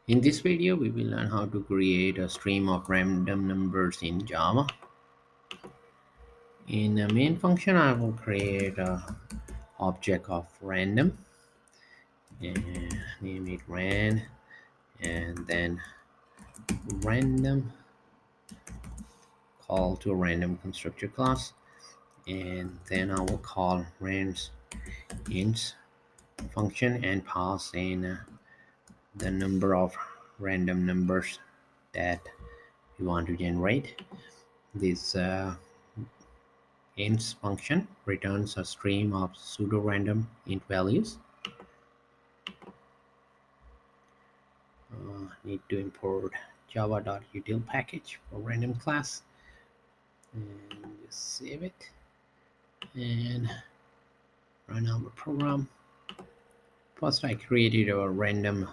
In this video, we will learn how to create a stream of random numbers in Java. In the main function, I will create a object of random and name it ran, and then random, call to a random constructor class, and then I will call rands int function and pass in the number of random numbers that we want to generate. This int function returns a stream of pseudo-random int values. Need to import java.util package for random class and just save it and run our program. First, I created a random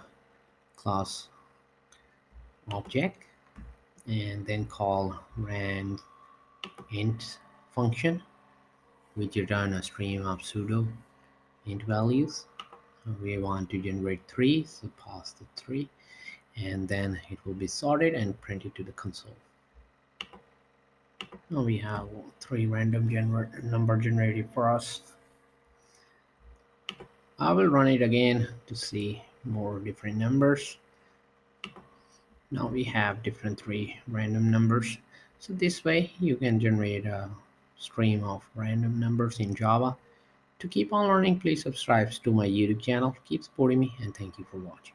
class object and then call rand int function, which return a stream of pseudo int values. We want to generate 3, so pass the 3, and then it will be sorted and printed to the console. Now we have 3 random number generated for us. I will run it again to see more different numbers. Now we have different 3 random numbers. So this way you can generate a stream of random numbers in Java. To keep on learning, please subscribe to my YouTube channel. Keep supporting me, and thank you for watching.